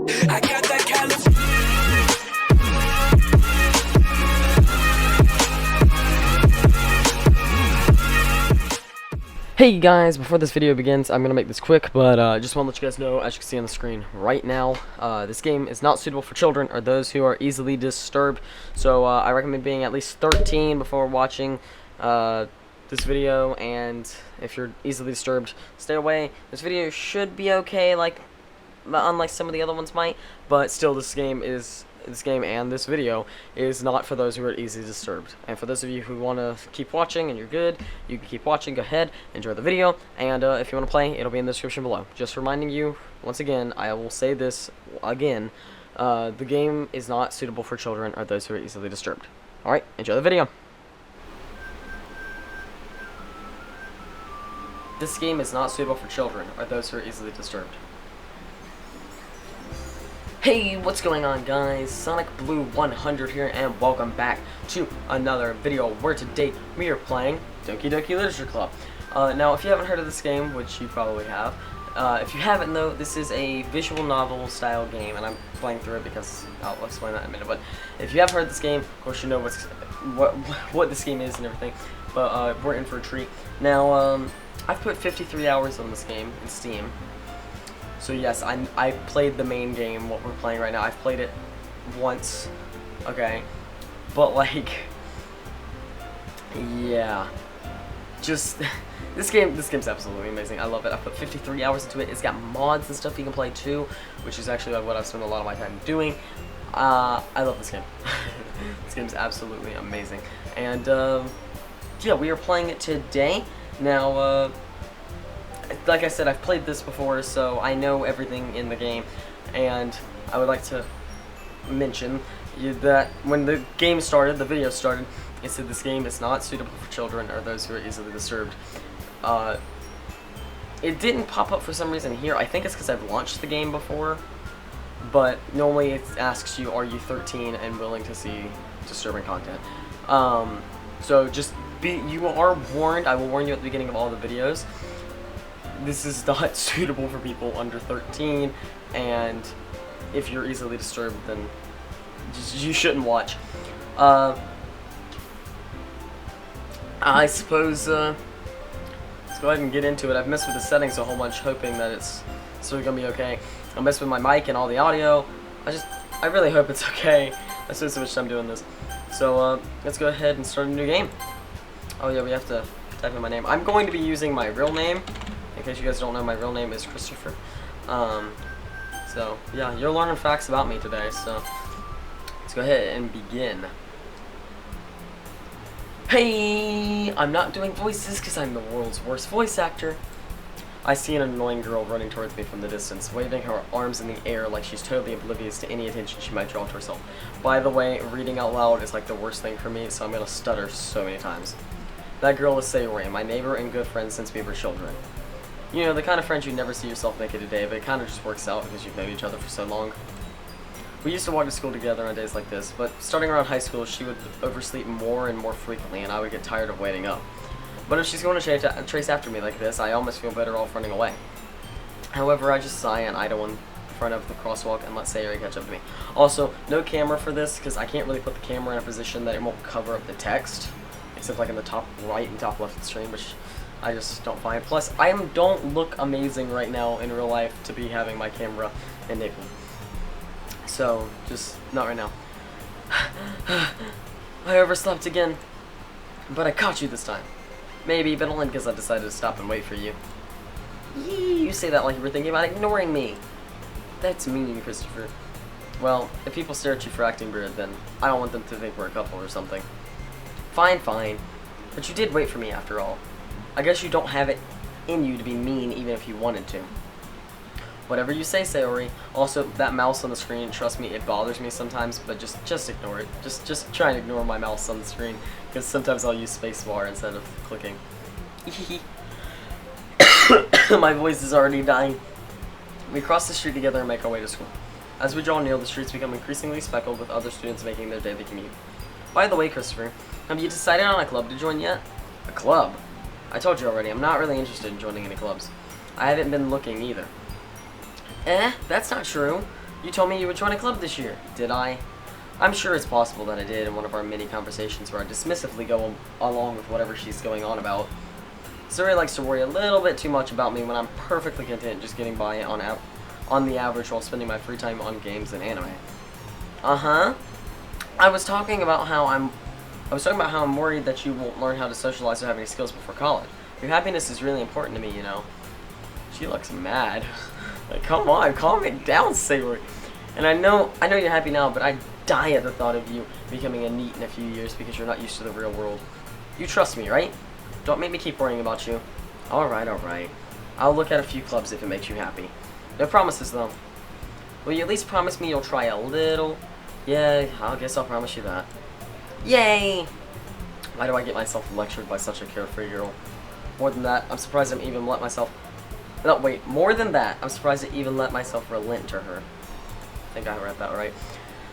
I got that California. Hey guys, before this video begins, I'm going to make this quick, but just want to let you guys know, as you can see on the screen right now, this game is not suitable for children or those who are easily disturbed, so I recommend being at least 13 before watching this video, and if you're easily disturbed, stay away. This video should be okay, like, unlike some of the other ones might, but still this game and this video is not for those who are easily disturbed. And for those of you who want to keep watching and you're good, you can keep watching, go ahead, enjoy the video, and if you want to play, it'll be in the description below. Just reminding you, once again, I will say this again, the game is not suitable for children or those who are easily disturbed. Alright, enjoy the video. This game is not suitable for children or those who are easily disturbed. Hey, what's going on guys? Sonic Blue 100 here, and welcome back to another video where today we are playing Doki Doki Literature Club. Now, if you haven't heard of this game, which you probably have, if you haven't though, this is a visual novel style game, and I'm playing through it because I'll explain that in a minute. But if you have heard this game, of course you know what this game is and everything. But we're in for a treat. Now, I've put 53 hours on this game in Steam. So yes, I played the main game, what we're playing right now. I've played it once, okay, but like, yeah, just, this game's absolutely amazing. I love it. I put 53 hours into it. It's got mods and stuff you can play too, which is actually what I've spent a lot of my time doing. I love this game. This game's absolutely amazing. And, yeah, we are playing it today. Now, like I said, I've played this before, so I know everything in the game, and I would like to mention that when the game started, the video started, it said this game is not suitable for children or those who are easily disturbed. It didn't pop up for some reason here. I think it's because I've launched the game before, but normally it asks you, are you 13 and willing to see disturbing content? So just you are warned. I will warn you at the beginning of all the videos. This is not suitable for people under 13, and if you're easily disturbed, then you shouldn't watch. I suppose, let's go ahead and get into it. I've messed with the settings a whole bunch, hoping that it's still gonna be okay. I messed with my mic and all the audio. I really hope it's okay. I spent so much time doing this. So, let's go ahead and start a new game. Oh yeah, we have to type in my name. I'm going to be using my real name. In case you guys don't know, my real name is Christopher. So, yeah, you're learning facts about me today, so let's go ahead and begin. Hey, I'm not doing voices because I'm the world's worst voice actor. I see an annoying girl running towards me from the distance, waving her arms in the air like she's totally oblivious to any attention she might draw to herself. By the way, reading out loud is like the worst thing for me, so I'm gonna stutter so many times. That girl is Sayori, my neighbor and good friend since we were children. You know, the kind of friends you never see yourself make it a day, but it kind of just works out because you've known each other for so long. We used to walk to school together on days like this, but starting around high school, she would oversleep more and more frequently, and I would get tired of waiting up. But if she's going to trace after me like this, I almost feel better off running away. However, I just sigh and idle in front of the crosswalk and let Sayori catch up to me. Also, no camera for this, because I can't really put the camera in a position that it won't cover up the text, except like in the top right and top left of the screen, which I just don't find. Plus, I don't look amazing right now in real life to be having my camera enabled. So, just not right now. I overslept again, but I caught you this time. Maybe, but only because I decided to stop and wait for you. Yee, you say that like you were thinking about ignoring me. That's mean, Christopher. Well, if people stare at you for acting weird, then I don't want them to think we're a couple or something. Fine, fine. But you did wait for me after all. I guess you don't have it in you to be mean even if you wanted to. Whatever you say, Sayori. Also, that mouse on the screen, trust me, it bothers me sometimes, but just ignore it. Just try and ignore my mouse on the screen, because sometimes I'll use spacebar instead of clicking. My voice is already dying. We cross the street together and make our way to school. As we draw near, the streets become increasingly speckled with other students making their daily commute. By the way, Christopher, have you decided on a club to join yet? A club? I told you already, I'm not really interested in joining any clubs. I haven't been looking either. That's not true. You told me you would join a club this year. Did I? I'm sure it's possible that I did in one of our many conversations where I dismissively go along with whatever she's going on about. Zuri likes to worry a little bit too much about me when I'm perfectly content just getting by on the average while spending my free time on games and anime. Uh-huh. I was talking about how I'm worried that you won't learn how to socialize or have any skills before college. Your happiness is really important to me, you know. She looks mad. Like, come on, calm it down, Sayori. And I know you're happy now, but I die at the thought of you becoming a NEET in a few years because you're not used to the real world. You trust me, right? Don't make me keep worrying about you. Alright, alright. I'll look at a few clubs if it makes you happy. No promises, though. Will you at least promise me you'll try a little? Yeah, I guess I'll promise you that. Yay! Why do I get myself lectured by such a carefree girl? More than that, I'm surprised I'm even let myself... No, wait, more than that, I'm surprised I even let myself relent to her. I think I read that right.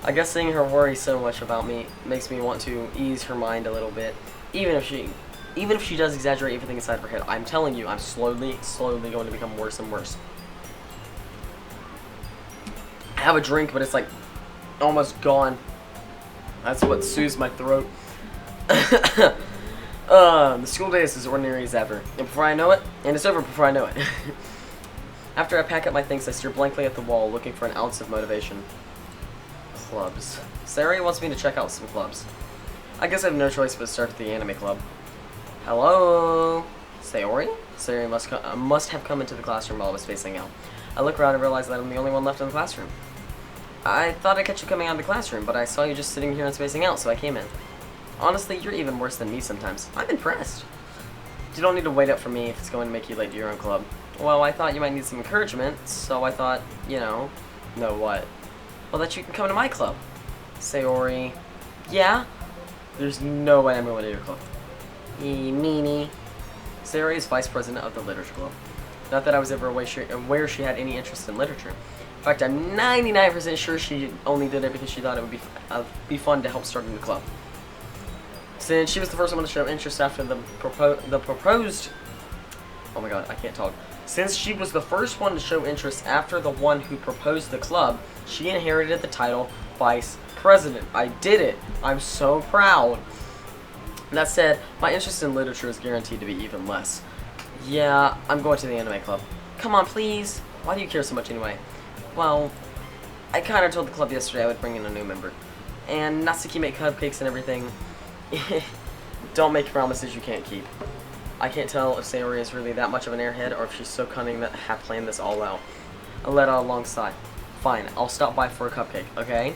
I guess seeing her worry so much about me makes me want to ease her mind a little bit. Even if she does exaggerate everything inside of her head, I'm telling you, I'm slowly going to become worse and worse. I have a drink, but it's like almost gone. That's what soothes my throat. The school day is as ordinary as ever, and before I know it, and it's over before I know it. After I pack up my things, I stare blankly at the wall, looking for an ounce of motivation. Clubs. Sayori wants me to check out some clubs. I guess I have no choice but to start at the anime club. Hello? Sayori? Sayori must have come into the classroom while I was facing out. I look around and realize that I'm the only one left in the classroom. I thought I'd catch you coming out of the classroom, but I saw you just sitting here and spacing out, so I came in. Honestly, you're even worse than me sometimes. I'm impressed. You don't need to wait up for me if it's going to make you late to your own club. Well, I thought you might need some encouragement, so I thought, you know what? Well, that you can come to my club. Sayori. Yeah? There's no way I'm going to your club. Meanie. Sayori is vice president of the literature club. Not that I was ever aware she had any interest in literature. In fact, I'm 99% sure she only did it because she thought it would be fun to help start a new club. Since she was the first one to show interest after the proposed... Oh my god, I can't talk. Since she was the first one to show interest after the one who proposed the club, she inherited the title Vice President. I did it. I'm so proud. That said, my interest in literature is guaranteed to be even less. Yeah, I'm going to the anime club. Come on, please. Why do you care so much anyway? Well, I kind of told the club yesterday I would bring in a new member. And Natsuki made cupcakes and everything. Don't make promises you can't keep. I can't tell if Sayori is really that much of an airhead or if she's so cunning that have planned this all out. I let out a long sigh. Fine, I'll stop by for a cupcake, okay?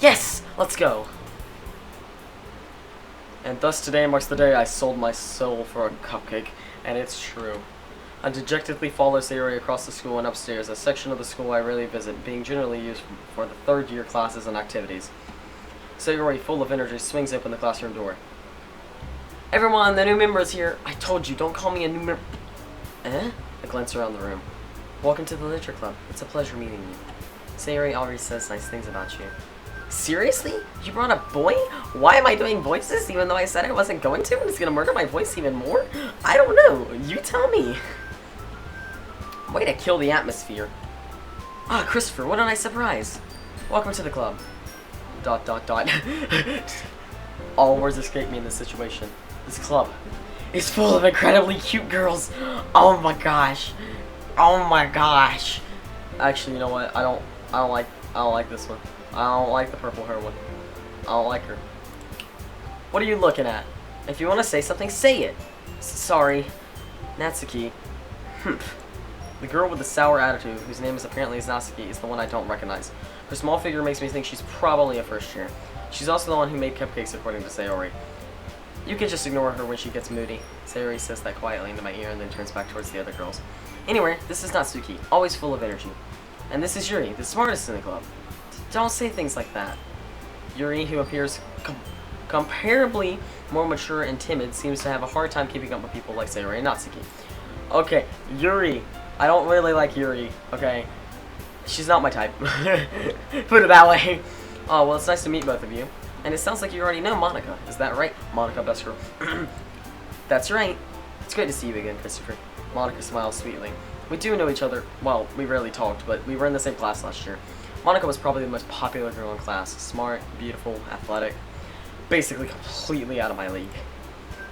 Yes! Let's go! And thus today marks the day I sold my soul for a cupcake, and it's true. I dejectedly follow Sayori across the school and upstairs, a section of the school I rarely visit, being generally used for the third-year classes and activities. Sayori, full of energy, swings open the classroom door. Everyone, the new member is here. I told you, don't call me a new member. Eh? I glance around the room. Welcome to the literature club. It's a pleasure meeting you. Sayori already says nice things about you. Seriously? You brought a boy? Why am I doing voices even though I said I wasn't going to and it's gonna murder my voice even more? I don't know. You tell me. Way to kill the atmosphere. Ah, Christopher, what a nice surprise. Welcome to the club. ... All words escape me in this situation. This club is full of incredibly cute girls. Oh my gosh. Oh my gosh. Actually, you know what? I don't like this one. I don't like the purple hair one. I don't like her. What are you looking at? If you want to say something, say it. Sorry. Natsuki. The girl with the sour attitude, whose name is apparently Natsuki, is the one I don't recognize. Her small figure makes me think she's probably a first year. She's also the one who made cupcakes, according to Sayori. You can just ignore her when she gets moody. Sayori says that quietly into my ear and then turns back towards the other girls. Anyway, this is Natsuki, always full of energy. And this is Yuri, the smartest in the club. Don't say things like that. Yuri, who appears comparably more mature and timid, seems to have a hard time keeping up with people like Sayori and Natsuki. Okay, Yuri. I don't really like Yuri, okay? She's not my type. Put it that way. Oh, well, it's nice to meet both of you. And it sounds like you already know Monica. Is that right? Monica, best girl. That's right. It's great to see you again, Christopher. Monica smiles sweetly. We do know each other. Well, we rarely talked, but we were in the same class last year. Monica was probably the most popular girl in class. Smart, beautiful, athletic. Basically completely out of my league.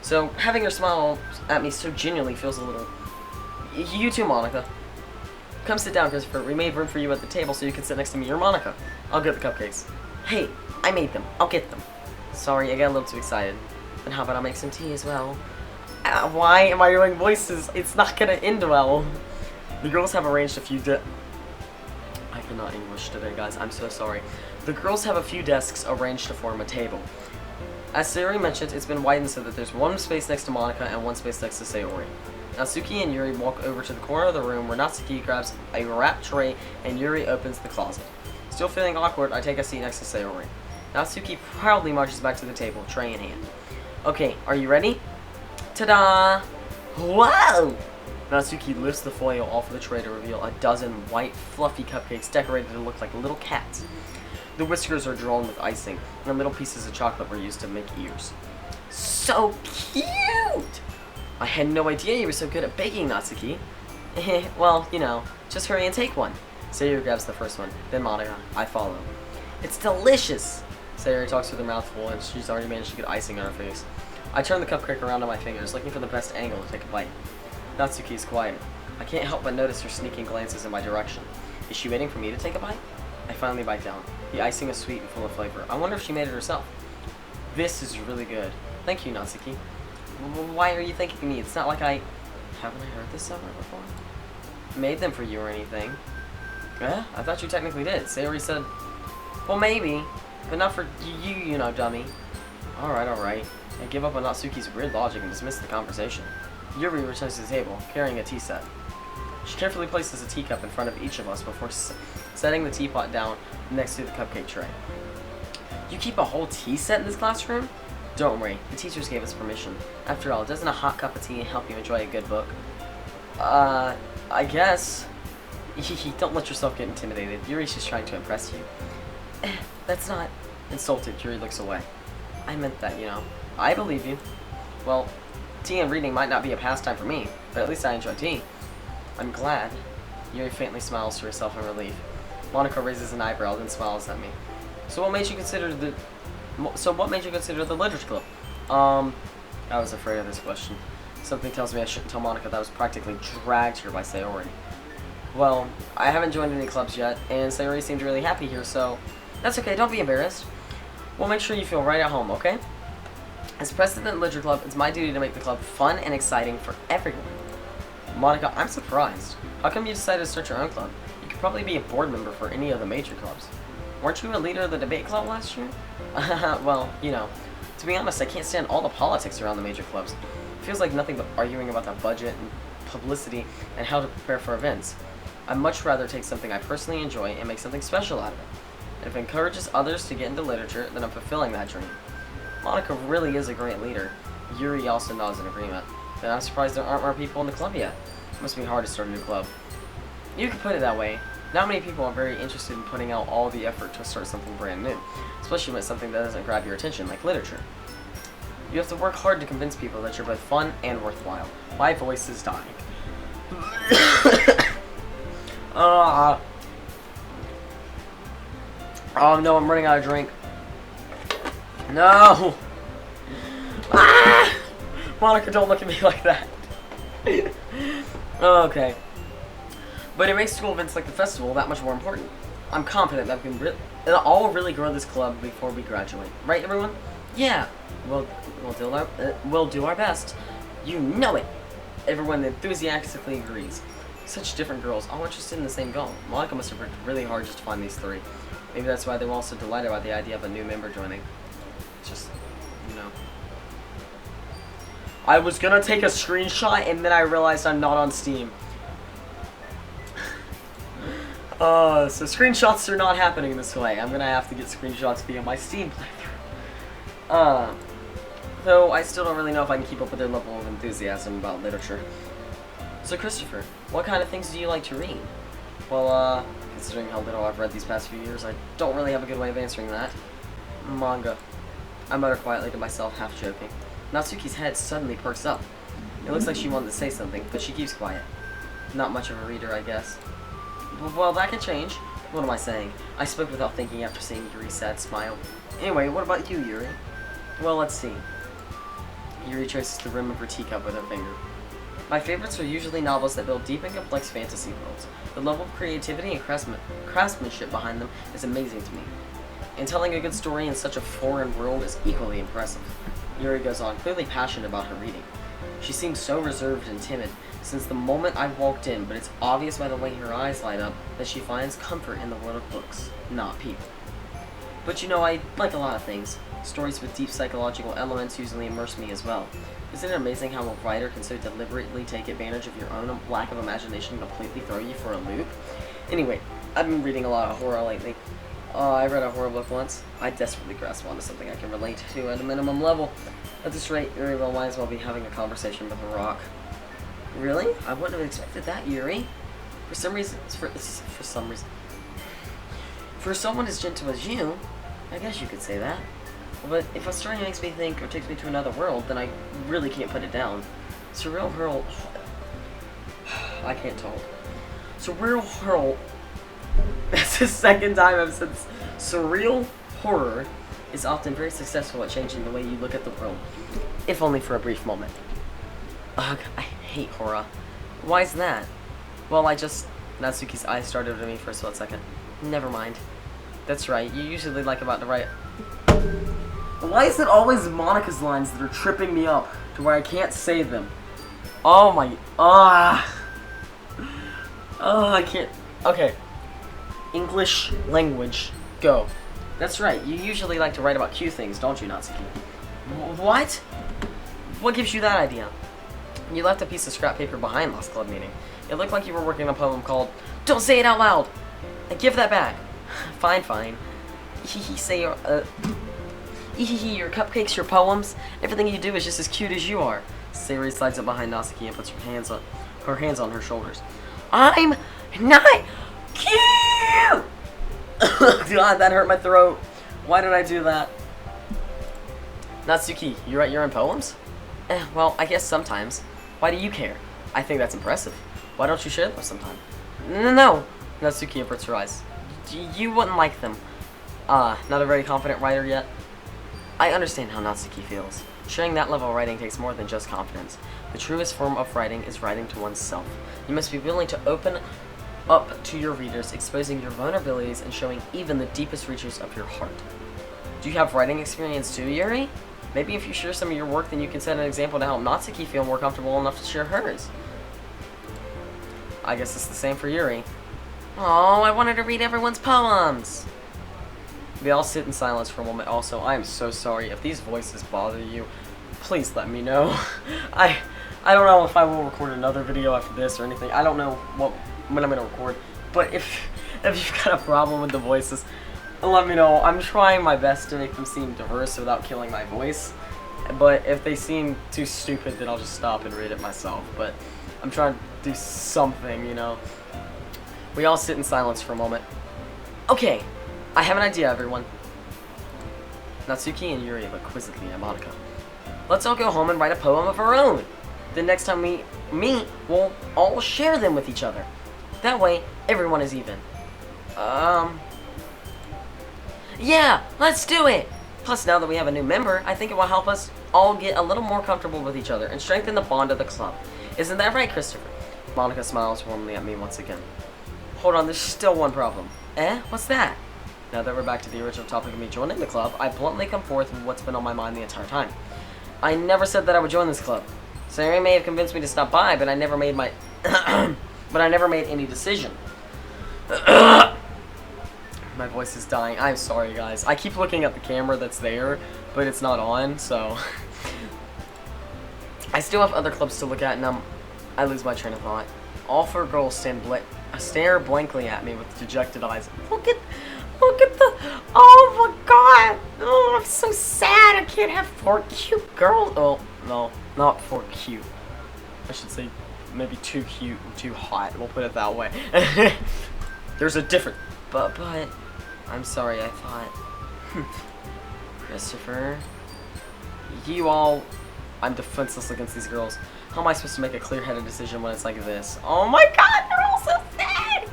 So, having her smile at me so genuinely feels a little... You too, Monica. Come sit down, Christopher. We made room for you at the table so you can sit next to me. You're Monica. I'll get the cupcakes. Hey, I made them. I'll get them. Sorry, I got a little too excited. And how about I make some tea as well? Why am I doing voices? It's not gonna end well. The girls have arranged a few I cannot English today, guys. I'm so sorry. The girls have a few desks arranged to form a table. As Sayori mentioned, it's been widened so that there's one space next to Monica and one space next to Sayori. Natsuki and Yuri walk over to the corner of the room where Natsuki grabs a wrap tray and Yuri opens the closet. Still feeling awkward, I take a seat next to Sayori. Natsuki proudly marches back to the table, tray in hand. Okay, are you ready? Ta-da! Whoa! Natsuki lifts the foil off of the tray to reveal a dozen white, fluffy cupcakes decorated to look like little cats. The whiskers are drawn with icing, and the middle pieces of chocolate were used to make ears. So cute! I had no idea you were so good at baking, Natsuki. Well, you know, just hurry and take one. Sayori grabs the first one, then Monica. I follow. It's delicious! Sayori talks with her mouth full, and she's already managed to get icing on her face. I turn the cupcake around on my fingers, looking for the best angle to take a bite. Natsuki is quiet. I can't help but notice her sneaking glances in my direction. Is she waiting for me to take a bite? I finally bite down. The icing is sweet and full of flavor. I wonder if she made it herself. This is really good. Thank you, Natsuki. Why are you thanking me? It's not like I... Haven't I heard this somewhere before? Made them for you or anything. Eh? I thought you technically did. Sayori said... Well, maybe. But not for you, you know, dummy. Alright. I give up on Natsuki's weird logic and dismiss the conversation. Yuri returns to the table, carrying a tea set. She carefully places a teacup in front of each of us before setting the teapot down next to the cupcake tray. You keep a whole tea set in this classroom? Don't worry, the teachers gave us permission. After all, doesn't a hot cup of tea help you enjoy a good book? I guess. Don't let yourself get intimidated. Yuri's just trying to impress you. That's not... Insulted, Yuri looks away. I meant that, you know. I believe you. Well, tea and reading might not be a pastime for me, but at least I enjoy tea. I'm glad. Yuri faintly smiles to herself in relief. Monica raises an eyebrow, then smiles at me. So what made you consider the literature club? I was afraid of this question. Something tells me I shouldn't tell Monica that I was practically dragged here by Sayori. Well, I haven't joined any clubs yet, and Sayori seemed really happy here, so that's okay, don't be embarrassed. We'll make sure you feel right at home, okay? As president of the literature club, it's my duty to make the club fun and exciting for everyone. Monica, I'm surprised. How come you decided to start your own club? You could probably be a board member for any of the major clubs. Weren't you a leader of the debate club last year? Well, you know, to be honest, I can't stand all the politics around the major clubs. It feels like nothing but arguing about the budget and publicity and how to prepare for events. I'd much rather take something I personally enjoy and make something special out of it. And if it encourages others to get into literature, then I'm fulfilling that dream. Monica really is a great leader. Yuri also nods in agreement. And I'm surprised there aren't more people in the club yet. It must be hard to start a new club. You could put it that way. Not many people are very interested in putting out all the effort to start something brand new, especially when it's something that doesn't grab your attention, like literature. You have to work hard to convince people that you're both fun and worthwhile. My voice is dying. Oh no, I'm running out of drink. No! Ah! Monica, don't look at me like that. Okay. But it makes school events like the festival that much more important. I'm confident that we can it'll all really grow this club before we graduate. Right, everyone? Yeah. We'll do our best. You know it. Everyone enthusiastically agrees. Such different girls, all interested in the same goal. Monica must have worked really hard just to find these three. Maybe that's why they were all so delighted by the idea of a new member joining. Just, you know. I was gonna take a screenshot and then I realized I'm not on Steam. So screenshots are not happening this way. I'm gonna have to get screenshots via my Steam playthrough. Though I still don't really know if I can keep up with their level of enthusiasm about literature. So Christopher, what kind of things do you like to read? Well, considering how little I've read these past few years, I don't really have a good way of answering that. Manga. I mutter quietly to myself, half joking. Natsuki's head suddenly perks up. It looks like she wanted to say something, but she keeps quiet. Not much of a reader, I guess. Well, that can change. What am I saying? I spoke without thinking after seeing Yuri's sad smile. Anyway, what about you, Yuri? Well, let's see. Yuri traces the rim of her teacup with her finger. My favorites are usually novels that build deep and complex fantasy worlds. The level of creativity and craftsmanship behind them is amazing to me. And telling a good story in such a foreign world is equally impressive. Yuri goes on, clearly passionate about her reading. She seems so reserved and timid since the moment I walked in, but it's obvious by the way her eyes light up that she finds comfort in the world of books, not people. But you know, I like a lot of things. Stories with deep psychological elements usually immerse me as well. Isn't it amazing how a writer can so deliberately take advantage of your own lack of imagination and completely throw you for a loop? Anyway, I've been reading a lot of horror lately. I read a horror book once. I desperately grasp onto something I can relate to at a minimum level. At this rate, Yuri will might as well be having a conversation with a rock. Really? I wouldn't have expected that, Yuri. For someone as gentle as you, I guess you could say that. But if a story makes me think or takes me to another world, then I really can't put it down. Surreal hurl. I can't talk. Surreal hurl. That's the second time I've said this. Surreal horror is often very successful at changing the way you look at the world, if only for a brief moment. Ugh, I hate horror. Why is that? Well, Natsuki's eyes started to me for a split second. Never mind. That's right, you usually like about to write. Why is it always Monica's lines that are tripping me up to where I can't say them? Oh my, I can't. Okay. English language, go. That's right, you usually like to write about cute things, don't you, Natsuki? What? What gives you that idea? You left a piece of scrap paper behind last club meeting. It looked like you were working on a poem called Don't Say It Out Loud! And give that back. Fine, fine. Say your, your cupcakes, your poems, everything you do is just as cute as you are. Sayori slides up behind Natsuki and puts her hands on her shoulders. I'm not cute! God, that hurt my throat. Why did I do that? Natsuki, you write your own poems? Well, I guess sometimes. Why do you care? I think that's impressive. Why don't you share them sometime? No. Natsuki averts her eyes. You wouldn't like them. Not a very confident writer yet? I understand how Natsuki feels. Sharing that level of writing takes more than just confidence. The truest form of writing is writing to oneself. You must be willing to open up to your readers, exposing your vulnerabilities and showing even the deepest reaches of your heart. Do you have writing experience too, Yuri? Maybe if you share some of your work, then you can set an example to help Natsuki feel more comfortable enough to share hers. I guess it's the same for Yuri. Oh, I wanted to read everyone's poems! We all sit in silence for a moment. Also, I am so sorry. If these voices bother you, please let me know. I don't know if I will record another video after this or anything. I don't know when I'm gonna record. But if you've got a problem with the voices, let me know. I'm trying my best to make them seem diverse without killing my voice. But if they seem too stupid, then I'll just stop and read it myself. But I'm trying to do something, you know. We all sit in silence for a moment. Okay, I have an idea, everyone. Natsuki and Yuri look quizzically at Monica. Let's all go home and write a poem of our own. The next time we meet, we'll all share them with each other. That way, everyone is even. Yeah, let's do it! Plus, now that we have a new member, I think it will help us all get a little more comfortable with each other and strengthen the bond of the club. Isn't that right, Christopher? Monica smiles warmly at me once again. Hold on, there's still one problem. What's that? Now that we're back to the original topic of me joining the club, I bluntly come forth with what's been on my mind the entire time. I never said that I would join this club. Sayori may have convinced me to stop by, but I never made my but I never made any decision. My voice is dying. I'm sorry, guys. I keep looking at the camera that's there, but it's not on, so I still have other clubs to look at, and I lose my train of thought. All four girls stare blankly at me with dejected eyes. Look at the, oh my god, oh, I'm so sad I can't have 4 cute girls. Oh, no, not 4 cute. I should say maybe 2 cute and 2 hot, we'll put it that way. There's a difference, but, I'm sorry, I thought, Christopher, I'm defenseless against these girls. How am I supposed to make a clear-headed decision when it's like this? Oh my god, they're all so sad!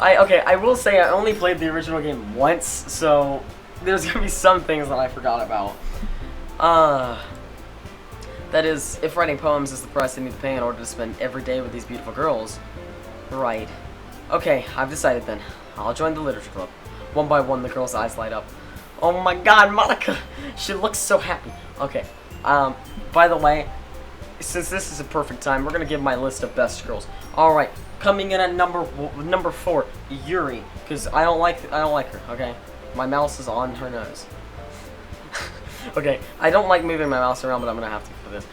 Okay, I will say I only played the original game once, so there's gonna be some things that I forgot about. That is, if writing poems is the price they need to pay in order to spend every day with these beautiful girls. Right. Okay, I've decided then. I'll join the literature club. One by one, the girl's eyes light up. Oh my god, Monica! She looks so happy. Okay, by the way, since this is a perfect time, we're gonna give my list of best girls. Alright, coming in at number 4, Yuri. Because I don't like her, okay? My mouse is on her nose. Okay, I don't like moving my mouse around, but I'm gonna have to for this.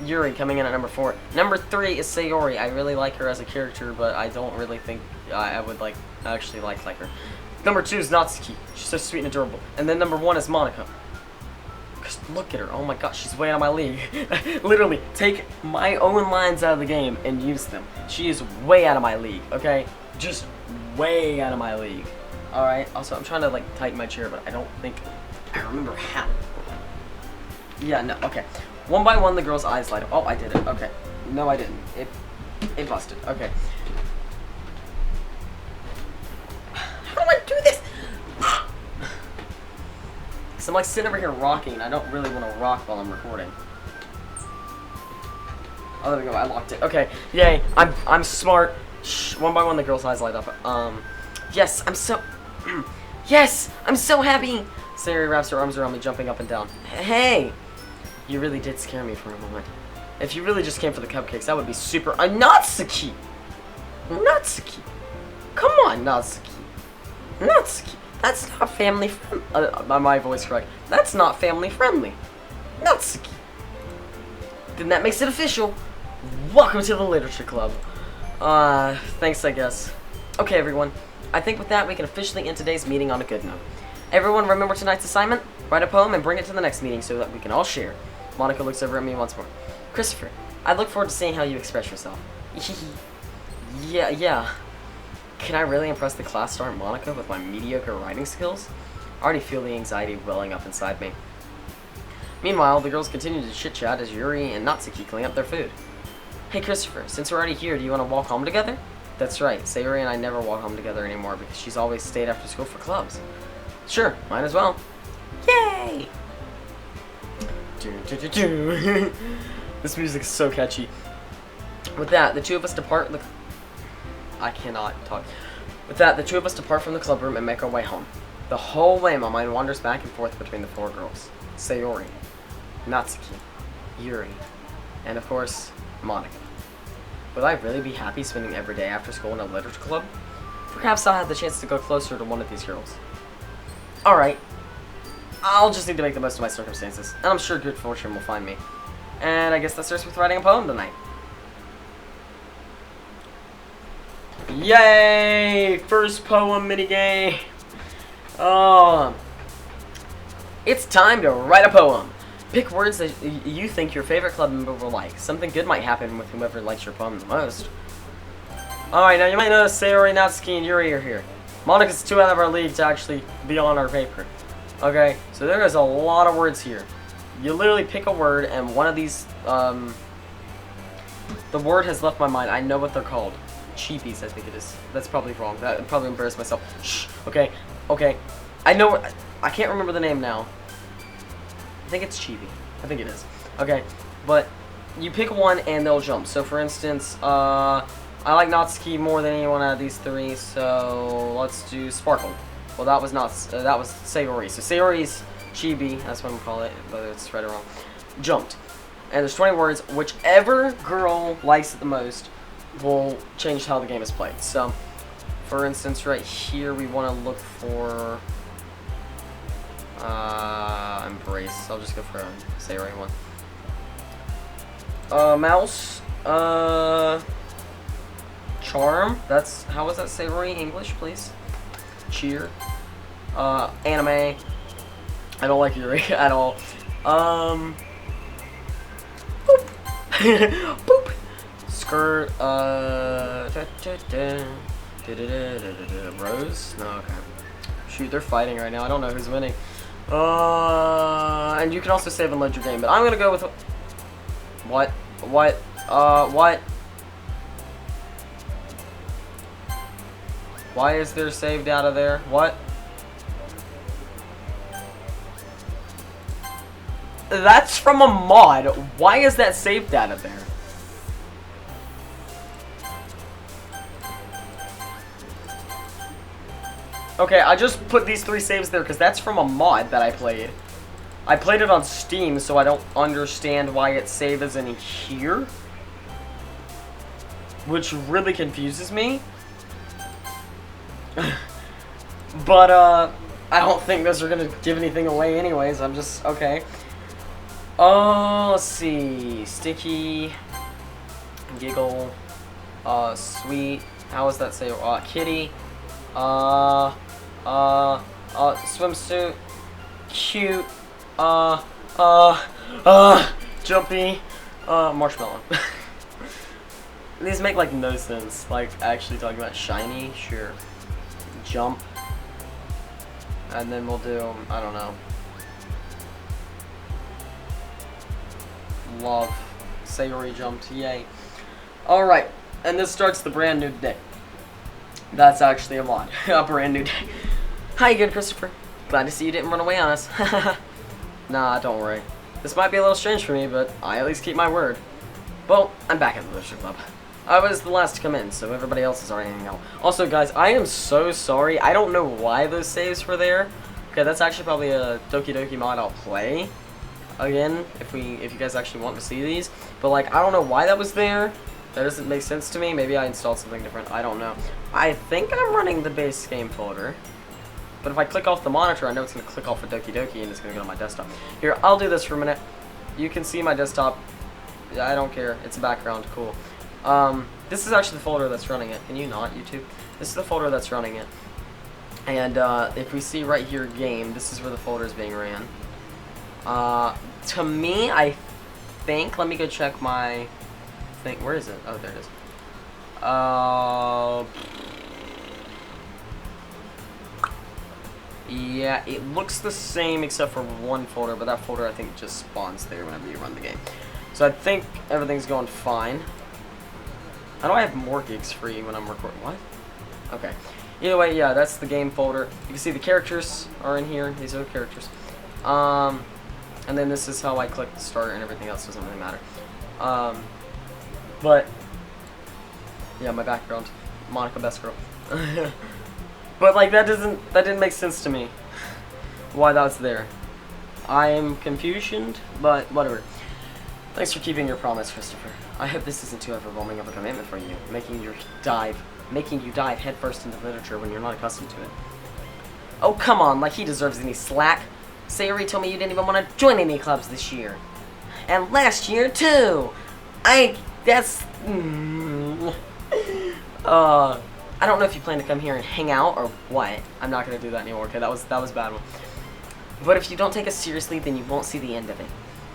Yuri coming in at number 4. Number 3 is Sayori. I really like her as a character, but I don't really think I would actually like her. Number 2 is Natsuki. She's so sweet and adorable. And then number 1 is Monica. Just look at her. Oh my gosh, she's way out of my league. Literally, take my own lines out of the game and use them. She is way out of my league, okay? Just way out of my league. Alright, also, I'm trying to, tighten my chair, but I don't think I remember how. Yeah, no, okay. One by one, the girl's eyes light up. Oh, I did it. Okay. No, I didn't. It busted. Okay. How do I do this? So I'm sitting over here rocking, and I don't really want to rock while I'm recording. Oh, there we go. I locked it. Okay. Yay. I'm smart. Shh. One by one, the girl's eyes light up. Yes, I'm so... yes! I'm so happy! Sayori wraps her arms around me, jumping up and down. Hey! You really did scare me for a moment. If you really just came for the cupcakes, that would be super... Natsuki! Natsuki! Come on, Natsuki! Natsuki! That's not family friendly. My voice correct. That's not family friendly. Natsuki! Then that makes it official. Welcome to the Literature Club. Thanks, I guess. Okay, everyone. I think with that, we can officially end today's meeting on a good note. Everyone remember tonight's assignment? Write a poem and bring it to the next meeting so that we can all share. Monica looks over at me once more. Christopher, I look forward to seeing how you express yourself. Yeah. Can I really impress the class star Monica with my mediocre writing skills? I already feel the anxiety welling up inside me. Meanwhile, the girls continue to chit-chat as Yuri and Natsuki clean up their food. Hey Christopher, since we're already here, do you want to walk home together? That's right, Sayori and I never walk home together anymore because she's always stayed after school for clubs. Sure, might as well. Yay! This music is so catchy. With that, the two of us depart I cannot talk. With that, the two of us depart from the club room and make our way home. The whole way, my mind wanders back and forth between the 4 girls. Sayori, Natsuki, Yuri, and of course, Monica. Will I really be happy spending every day after school in a literature club? Perhaps I'll have the chance to go closer to one of these girls. Alright. I'll just need to make the most of my circumstances, and I'm sure good fortune will find me. And I guess that starts with writing a poem tonight. Yay! First poem minigame! It's time to write a poem. Pick words that you think your favorite club member will like. Something good might happen with whomever likes your poem the most. Alright, now you might notice Sayori, Natsuki, and Yuri are here. Monica's too out of our league to actually be on our paper. Okay, so there is a lot of words here. You literally pick a word, and one of these, the word has left my mind. I know what they're called. Cheapies, I think it is. That's probably wrong. That would probably embarrass myself. Shh. Okay. I know. I can't remember the name now. I think it's chibi. I think it is. Okay, but you pick one and they'll jump. So for instance, I like Natsuki more than anyone out of these 3, so let's do Sparkle. Well, that was that was Sayori. So Sayori's chibi, that's what I'm gonna call it, whether it's right or wrong. Jumped. And there's 20 words. Whichever girl likes it the most will change how the game is played. So, for instance, right here we want to look for embrace. I'll just go for a Sayori one. Mouse. Charm. That's how is that Sayori English, please? Cheer. Anime. I don't like Yuri at all. Boop. Boop. Skirt. Rose? No, okay. Shoot, they're fighting right now. I don't know who's winning. And you can also save and load your game, but I'm gonna go with what? Why is there saved out of there? What? That's from a mod. Why is that saved out of there? Okay, I just put these 3 saves there because that's from a mod that I played. I played it on Steam, so I don't understand why it saves in here. Which really confuses me. But, I don't think those are gonna give anything away anyways. I'm just, okay. Oh, let's see. Sticky. Giggle. Sweet. How does that say? Kitty. Swimsuit. Cute. Jumpy. Marshmallow. These make, like, no sense. Like, actually talking about shiny. Sure. Jump. And then we'll do, I don't know. Love. Sayori jumped. Yay. Alright. And this starts the brand new day. That's actually a mod. A brand new day. Hi again, Christopher. Glad to see you didn't run away on us. Nah, don't worry. This might be a little strange for me, but I at least keep my word. Well, I'm back at the Literature Club. I was the last to come in, so everybody else is already hanging out. Also, guys, I am so sorry. I don't know why those saves were there. Okay, that's actually probably a Doki Doki mod I'll play again if you guys actually want to see these. But like, I don't know why that was there. That doesn't make sense to me. Maybe I installed something different. I don't know. I think I'm running the base game folder. But if I click off the monitor, I know it's going to click off of Doki Doki and it's going to go to my desktop. Here, I'll do this for a minute. You can see my desktop. I don't care. It's a background. Cool. This is actually the folder that's running it. Can you not, YouTube? This is the folder that's running it. And if we see right here, game, this is where the folder is being ran. To me, I think, let me go check my thing. Where is it? Oh, there it is. Yeah, it looks the same except for one folder, but that folder I think just spawns there whenever you run the game. So I think everything's going fine. How do I have more gigs free when I'm recording? What? Okay. Either way, yeah, that's the game folder. You can see the characters are in here. These are the characters. And then this is how I click start and everything else doesn't really matter. But yeah, my background, Monica Best Girl. But like that didn't make sense to me. Why that's there. I'm confused, but whatever. Thanks for keeping your promise, Christopher. I hope this isn't too overwhelming of a commitment for you, making you dive headfirst into literature when you're not accustomed to it. Oh, come on, like he deserves any slack. Sayori told me you didn't even want to join any clubs this year. And last year, too. I don't know if you plan to come here and hang out or what. I'm not going to do that anymore, okay? That was a bad one. But if you don't take us seriously, then you won't see the end of it.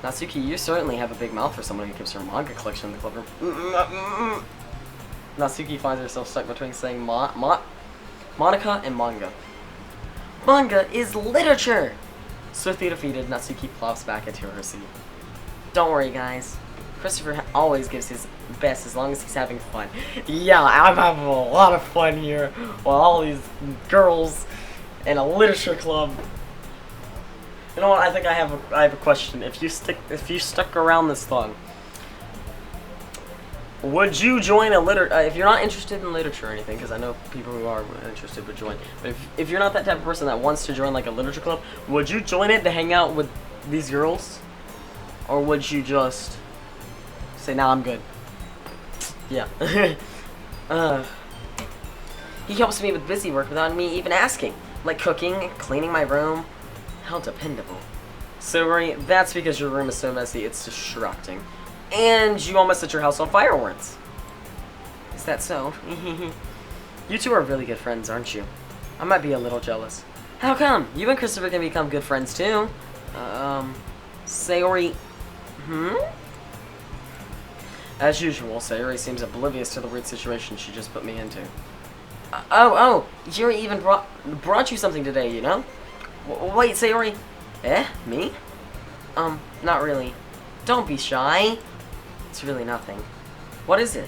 Natsuki, you certainly have a big mouth for someone who keeps her manga collection in the club room. Natsuki finds herself stuck between saying Monica and manga. Manga is literature! Swiftly defeated, Natsuki plops back into her seat. Don't worry, guys. Christopher always gives his best as long as he's having fun. Yeah, I'm having a lot of fun here while all these girls in a literature club. You know what? I think I have a question. If you stuck around this long, would you join a if you're not interested in literature or anything, because I know people who are interested would join, but if you're not that type of person that wants to join like a literature club, would you join it to hang out with these girls? Or would you just say, nah, I'm good? Yeah. He helps me with busy work without me even asking, like cooking, cleaning my room. How dependable. Sayori, that's because your room is so messy, it's distracting. And you almost set your house on fire once. Is that so? You two are really good friends, aren't you? I might be a little jealous. How come? You and Christopher can become good friends too. Sayori... As usual, Sayori seems oblivious to the weird situation she just put me into. Yuri even brought you something today, you know? Wait, Sayori. Me? Not really. Don't be shy. It's really nothing. What is it?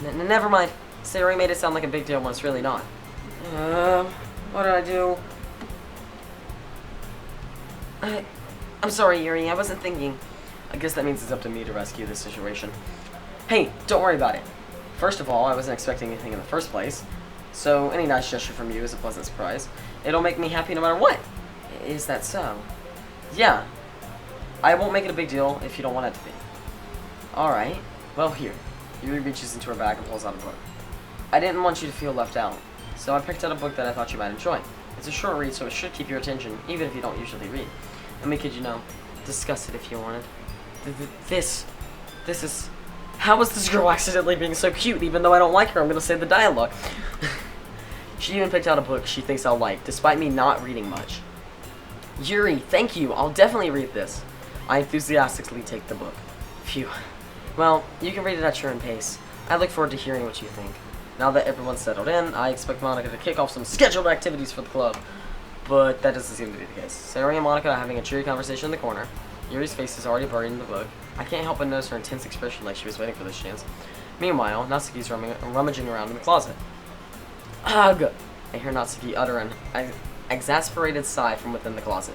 Never mind. Sayori made it sound like a big deal when it's really not. What did I do? I'm sorry, Yuri, I wasn't thinking. I guess that means it's up to me to rescue this situation. Hey, don't worry about it. First of all, I wasn't expecting anything in the first place, so any nice gesture from you is a pleasant surprise. It'll make me happy no matter what. Is that so? Yeah. I won't make it a big deal if you don't want it to be. Alright. Well, here. Yuri reaches into her bag and pulls out a book. I didn't want you to feel left out, so I picked out a book that I thought you might enjoy. It's a short read, so it should keep your attention, even if you don't usually read. And we could, discuss it if you wanted. This is... How is this girl accidentally being so cute, even though I don't like her? I'm gonna say the dialogue. She even picked out a book she thinks I'll like, despite me not reading much. Yuri, thank you. I'll definitely read this. I enthusiastically take the book. Phew. Well, you can read it at your own pace. I look forward to hearing what you think. Now that everyone's settled in, I expect Monica to kick off some scheduled activities for the club. But that doesn't seem to be the case. Sayori and Monica are having a cheery conversation in the corner. Yuri's face is already buried in the book. I can't help but notice her intense expression like she was waiting for this chance. Meanwhile, Natsuki's rummaging around in the closet. Ugh! I hear Natsuki utter an exasperated sigh from within the closet.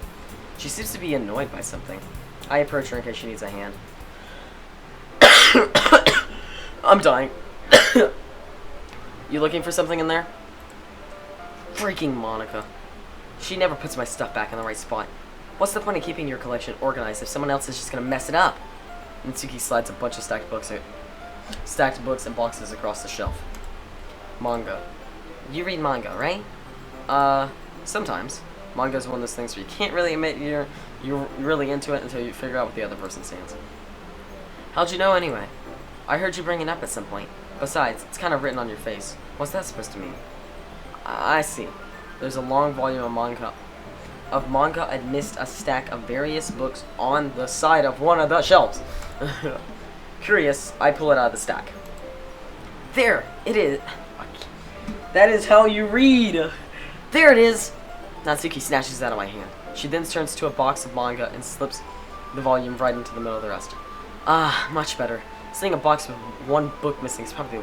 She seems to be annoyed by something. I approach her in case she needs a hand. I'm dying. You looking for something in there? Freaking Monica. She never puts my stuff back in the right spot. What's the point of keeping your collection organized if someone else is just gonna mess it up? Natsuki slides a bunch of stacked books and boxes across the shelf. Manga. You read manga, right? Sometimes. Manga is one of those things where you can't really admit you're really into it until you figure out what the other person stands. How'd you know anyway? I heard you bring it up at some point. Besides, it's kind of written on your face. What's that supposed to mean? I see. There's a long volume of manga amidst a stack of various books on the side of one of the shelves. Curious, I pull it out of the stack. There, it is. That is how you read. There it is. Natsuki snatches it out of my hand. She then turns to a box of manga and slips the volume right into the middle of the rest. Ah, much better. Seeing a box with one book missing is probably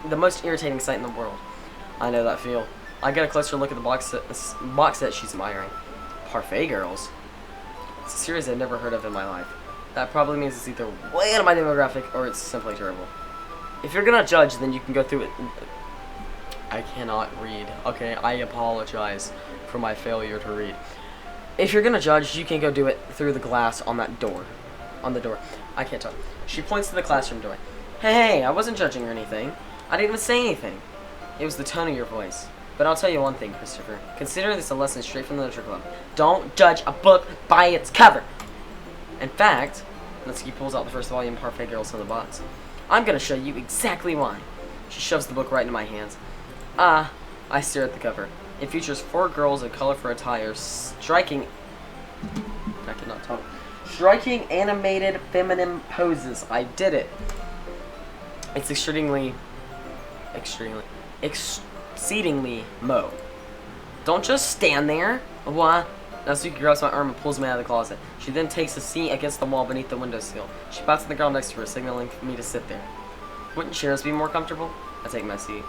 the most irritating sight in the world. I know that feel. I get a closer look at the box set she's admiring. Parfait Girls. It's a series I've never heard of in my life. That probably means it's either way out of my demographic or it's simply terrible. If you're gonna judge, then you can go through it. I cannot read. Okay, I apologize for my failure to read. If you're gonna judge, you can go do it through the glass on that door. On the door. I can't talk. She points to the classroom door. Hey, I wasn't judging or anything. I didn't even say anything. It was the tone of your voice. But I'll tell you one thing, Christopher. Consider this a lesson straight from the literature club. Don't judge a book by its cover. In fact, Natsuki pulls out the first volume of Parfait Girls in the box. I'm gonna show you exactly why. She shoves the book right into my hands. I stare at the cover. It features 4 girls in colorful attire, striking animated feminine poses. I did it. It's exceedingly mo. Don't just stand there. What? Natsuki grabs my arm and pulls me out of the closet. She then takes a seat against the wall beneath the windowsill. She pats the girl next to her, signaling for me to sit there. Wouldn't chairs be more comfortable? I take my seat.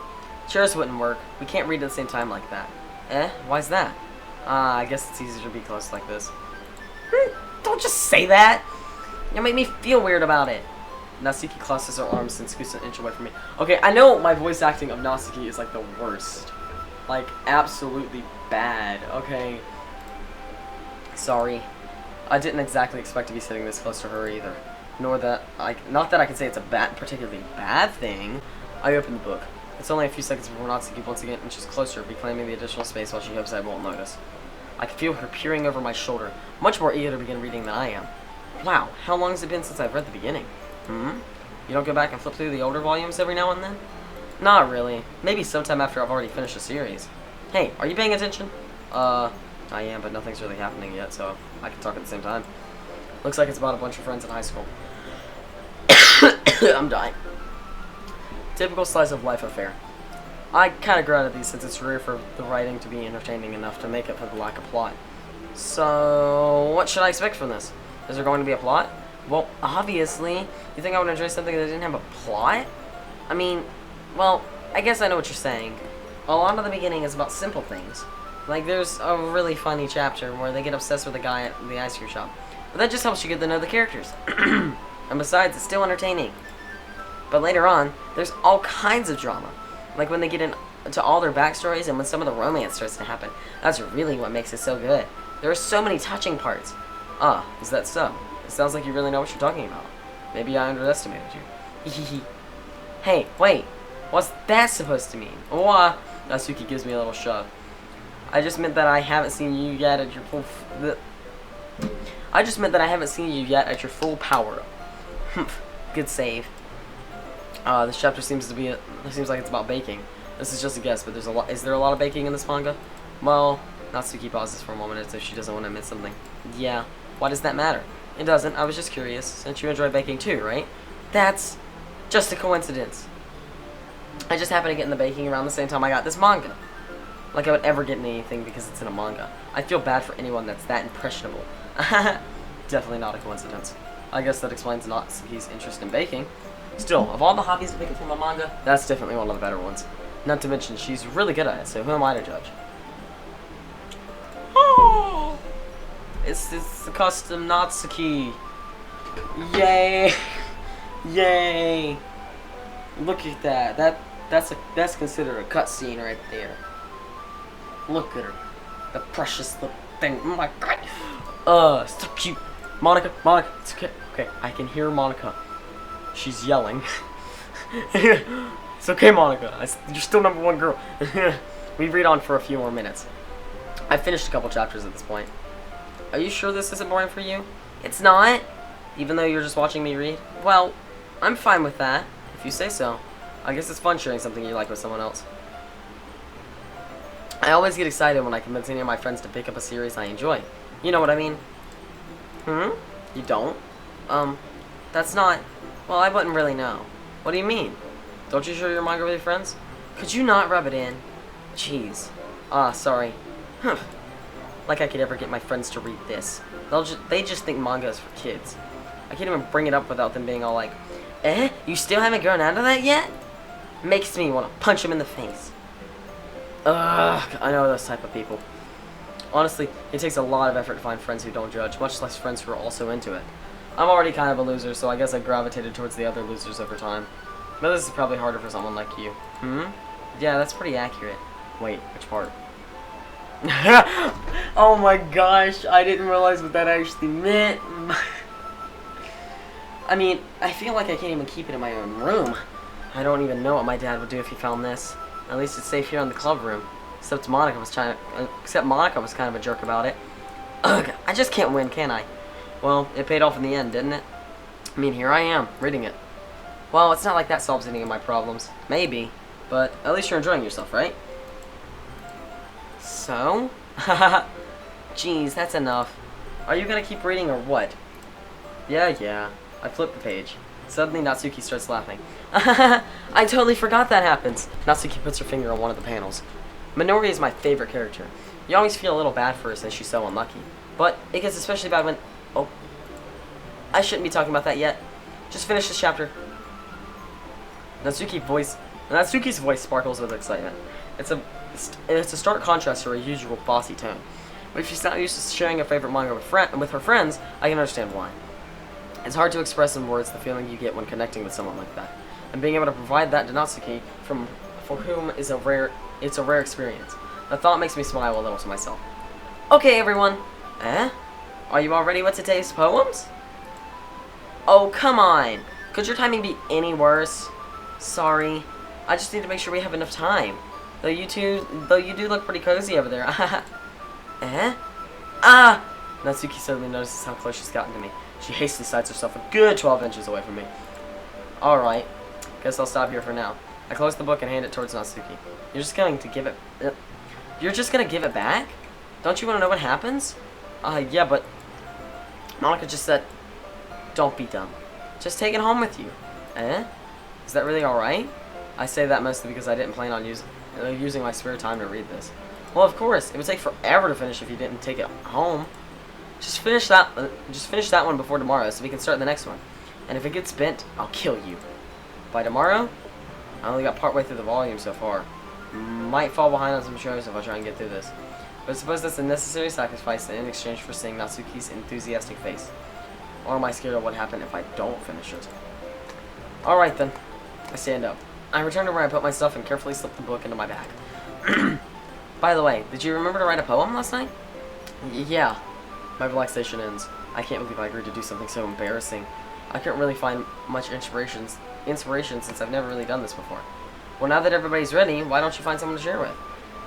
Chairs wouldn't work. We can't read at the same time like that. Why's that? I guess it's easier to be close like this. Don't just say that! You make me feel weird about it. Natsuki clutches her arms and scoots an inch away from me. Okay, I know my voice acting of Natsuki is like the worst. Like, absolutely bad, okay? Sorry. I didn't exactly expect to be sitting this close to her either. Not that I can say it's a particularly bad thing. I open the book. It's only a few seconds before Natsuki once again inches closer, reclaiming the additional space while she hopes I won't notice. I can feel her peering over my shoulder, much more eager to begin reading than I am. Wow, how long has it been since I've read the beginning? You don't go back and flip through the older volumes every now and then? Not really. Maybe sometime after I've already finished the series. Hey, are you paying attention? I am, but nothing's really happening yet, so I can talk at the same time. Looks like it's about a bunch of friends in high school. I'm dying. Typical slice of life affair. I kind of grew out of these since it's rare for the writing to be entertaining enough to make up for the lack of plot. So, what should I expect from this? Is there going to be a plot? Well, obviously. You think I would enjoy something that didn't have a plot? I mean, well, I guess I know what you're saying. a lot of the beginning is about simple things. Like, there's a really funny chapter where they get obsessed with a guy at the ice cream shop. But that just helps you get to know the characters. And besides, it's still entertaining. But later on, there's all kinds of drama. Like when they get into all their backstories and when some of the romance starts to happen. That's really what makes it so good. There are so many touching parts. Ah, is that so? It sounds like you really know what you're talking about. Maybe I underestimated you. Hey, wait. What's that supposed to mean? Oh, Natsuki gives me a little shove. I just meant that I haven't seen you yet at your full... I just meant that I haven't seen you yet at your full power. Good save. This chapter seems like it's about baking. This is just a guess, but there's a lot. Is there a lot of baking in this manga? Well, Natsuki pauses for a moment as if she doesn't want to admit something. Yeah. Why does that matter? It doesn't. I was just curious. Since you enjoy baking too, right? That's just a coincidence. I just happened to get into baking around the same time I got this manga. Like I would ever get into anything because it's in a manga. I feel bad for anyone that's that impressionable. Definitely not a coincidence. I guess that explains Natsuki's interest in baking. Still, of all the hobbies to pick up from a manga, that's definitely one of the better ones. Not to mention, she's really good at it, so who am I to judge? Oh! It's the custom Natsuki. Yay! Yay! Look at that. That's considered a cutscene right there. Look at her. The precious little thing. Oh my god. So cute. Monica, it's okay. Okay, I can hear Monica. She's yelling. It's okay, Monica. You're still #1 girl. We read on for a few more minutes. I've finished a couple chapters at this point. Are you sure this isn't boring for you? It's not. Even though you're just watching me read? Well, I'm fine with that, if you say so. I guess it's fun sharing something you like with someone else. I always get excited when I convince any of my friends to pick up a series I enjoy. You know what I mean? You don't? That's not... Well, I wouldn't really know. What do you mean? Don't you share your manga with your friends? Could you not rub it in? Jeez. Sorry. Like I could ever get my friends to read this. They just think manga is for kids. I can't even bring it up without them being all like, you still haven't grown out of that yet? Makes me want to punch them in the face. Ugh, I know those type of people. Honestly, it takes a lot of effort to find friends who don't judge, much less friends who are also into it. I'm already kind of a loser, so I guess I gravitated towards the other losers over time. But this is probably harder for someone like you. Yeah, that's pretty accurate. Wait, which part? Oh my gosh, I didn't realize what that actually meant. I mean, I feel like I can't even keep it in my own room. I don't even know what my dad would do if he found this. At least it's safe here in the club room. Except Monica was kind of a jerk about it. Ugh, I just can't win, can I? Well, it paid off in the end, didn't it? I mean, here I am, reading it. Well, it's not like that solves any of my problems. Maybe. But at least you're enjoying yourself, right? So? Jeez, that's enough. Are you gonna keep reading or what? Yeah. I flipped the page. Suddenly, Natsuki starts laughing. I totally forgot that happens. Natsuki puts her finger on one of the panels. Minori is my favorite character. You always feel a little bad for her since she's so unlucky. But it gets especially bad when... Oh. I shouldn't be talking about that yet. Just finish this chapter. Natsuki's voice sparkles with excitement. It's a stark contrast to her usual bossy tone. But if she's not used to sharing a favorite manga with her friends, I can understand why. It's hard to express in words the feeling you get when connecting with someone like that. And being able to provide that to Natsuki, for whom it's a rare experience. The thought makes me smile a little to myself. Okay, everyone. Are you all ready with today's poems? Oh, come on. Could your timing be any worse? Sorry. I just need to make sure we have enough time. Though you do look pretty cozy over there. Natsuki suddenly notices how close she's gotten to me. She hastily sights herself a good 12 inches away from me. Alright. Guess I'll stop here for now. I close the book and hand it towards Natsuki. You're just going to give it... You're just gonna give it back? Don't you want to know what happens? Yeah, but... Monica just said... Don't be dumb. Just take it home with you. Is that really alright? I say that mostly because I didn't plan on using my spare time to read this. Well, of course. It would take forever to finish if you didn't take it home. Just finish that one before tomorrow so we can start the next one. And if it gets bent, I'll kill you. By tomorrow? I only got partway through the volume so far. Might fall behind on some shows if I try and get through this. But suppose that's a necessary sacrifice in exchange for seeing Natsuki's enthusiastic face. Or am I scared of what happened if I don't finish it? Alright then. I stand up. I return to where I put my stuff and carefully slip the book into my bag. By the way, did you remember to write a poem last night? Yeah. My relaxation ends. I can't believe I agreed to do something so embarrassing. I couldn't really find much inspiration since I've never really done this before. Well, now that everybody's ready, why don't you find someone to share with?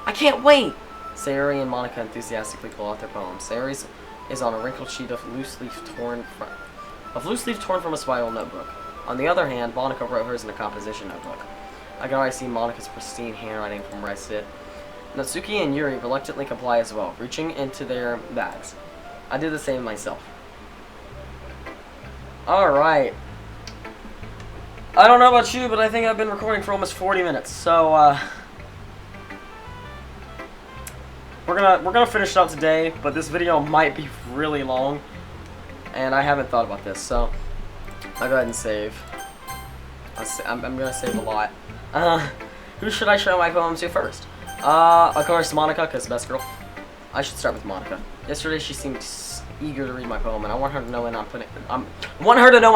I can't wait! Sayuri and Monica enthusiastically pull out their poems. Sayuri's is on a wrinkled sheet of loose leaf torn from a spiral notebook. On the other hand, Monica wrote hers in a composition notebook. I can already see Monica's pristine handwriting from where I sit. Natsuki and Yuri reluctantly comply as well, reaching into their bags. I did the same myself. Alright. I don't know about you, but I think I've been recording for almost 40 minutes, so, we're gonna finish it out today, but this video might be really long, and I haven't thought about this, so I'll go ahead and save. I'm gonna save a lot. Who should I show my poem to first? Of course, Monica, because best girl. I should start with Monica. Yesterday, she seemed eager to read my poem, and I want her to know I'm